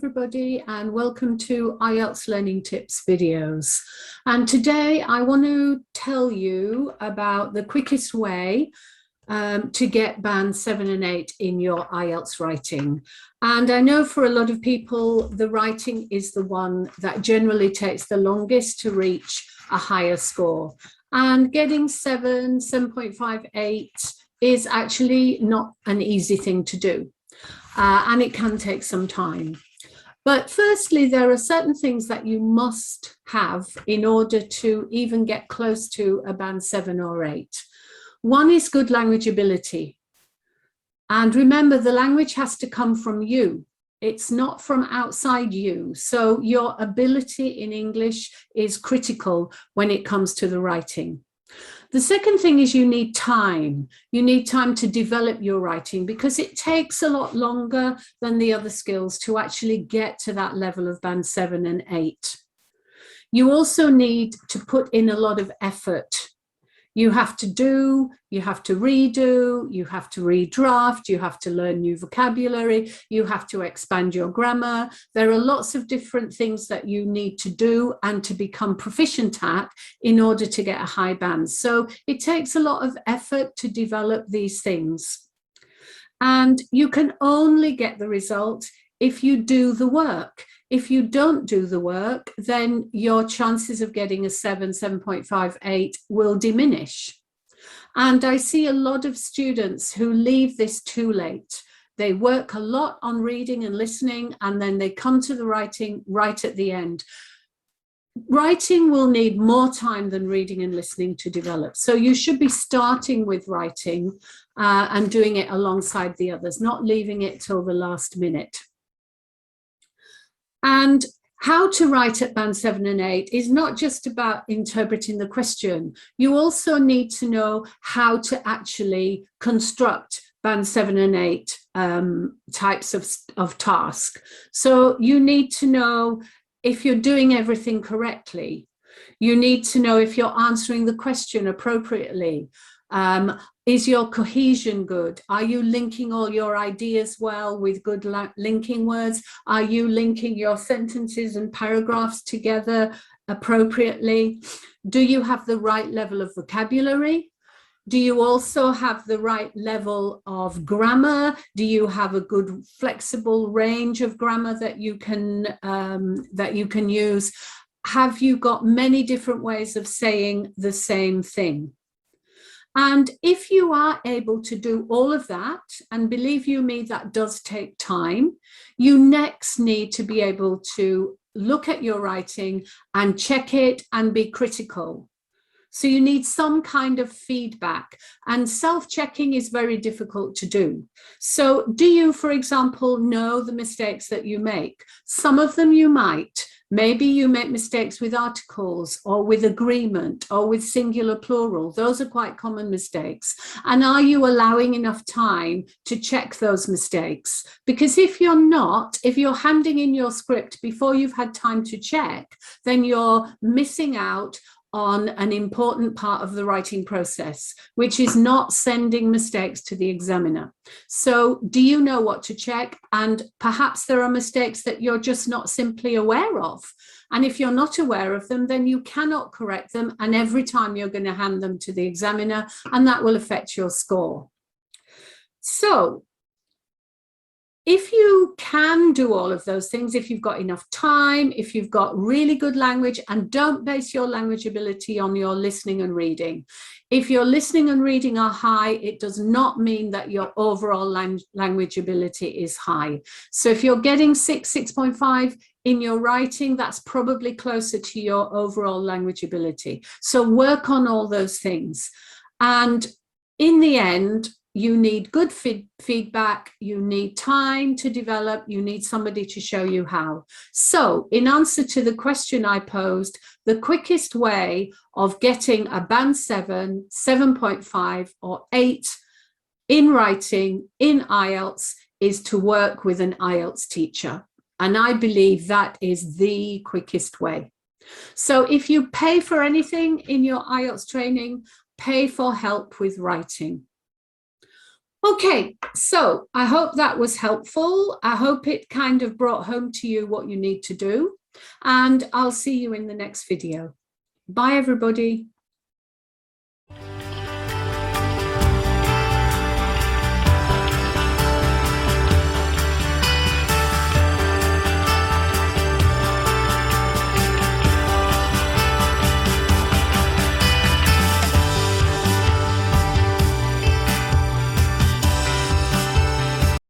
everybody, and welcome to IELTS Learning Tips videos. And today I want to tell you about the quickest way to get band 7 and 8 in your IELTS writing. And I know for a lot of people, the writing is the one that generally takes the longest to reach a higher score. And getting 7, 7.5, 8 is actually not an easy thing to do. And it can take some time. But firstly, there are certain things that you must have in order to even get close to a band 7 or 8. One is good language ability. And remember, the language has to come from you. It's not from outside you. So your ability in English is critical when it comes to the writing. The second thing is you need time. You need time to develop your writing because it takes a lot longer than the other skills to actually get to that level of band 7 and 8. You also need to put in a lot of effort. You have to do, you have to redo, you have to redraft, you have to learn new vocabulary, you have to expand your grammar. There are lots of different things that you need to do and to become proficient at in order to get a high band. So it takes a lot of effort to develop these things. And you can only get the result if you do the work. If you don't do the work, then your chances of getting a 7, 7.5, 8 will diminish. And I see a lot of students who leave this too late. They work a lot on reading and listening, and then they come to the writing right at the end. Writing will need more time than reading and listening to develop. So you should be starting with writing and doing it alongside the others, not leaving it till the last minute. And how to write at band 7 and 8 is not just about interpreting the question. You also need to know how to actually construct band 7 and 8 types of task. So you need to know if you're doing everything correctly. You need to know if you're answering the question appropriately. Is your cohesion good? Are you linking all your ideas well with good linking words? Are you linking your sentences and paragraphs together appropriately? Do you have the right level of vocabulary? Do you also have the right level of grammar? Do you have a good flexible range of grammar that you can use? Have you got many different ways of saying the same thing? And if you are able to do all of that, and believe you me, that does take time, you next need to be able to look at your writing and check it and be critical. So you need some kind of feedback, and self-checking is very difficult to do. So do you, for example, know the mistakes that you make? Some of them you might. Maybe you make mistakes with articles or with agreement or with singular plural. Those are quite common mistakes. And are you allowing enough time to check those mistakes? Because if you're not, if you're handing in your script before you've had time to check, then you're missing out on an important part of the writing process, which is not sending mistakes to the examiner. So do you know what to check? And perhaps there are mistakes that you're just not simply aware of. And if you're not aware of them, then you cannot correct them. And every time you're going to hand them to the examiner, and that will affect your score. So if you can do all of those things, if you've got enough time, if you've got really good language, and don't base your language ability on your listening and reading. If your listening and reading are high, it does not mean that your overall language ability is high. So if you're getting 6, 6.5 in your writing, that's probably closer to your overall language ability. So work on all those things. And in the end, you need good feedback, you need time to develop, you need somebody to show you how. So in answer to the question I posed, the quickest way of getting a band 7, 7.5 or 8 in writing in IELTS is to work with an IELTS teacher. And I believe that is the quickest way. So if you pay for anything in your IELTS training, pay for help with writing. Okay, so I hope that was helpful. I hope it kind of brought home to you what you need to do. And I'll see you in the next video. Bye, everybody.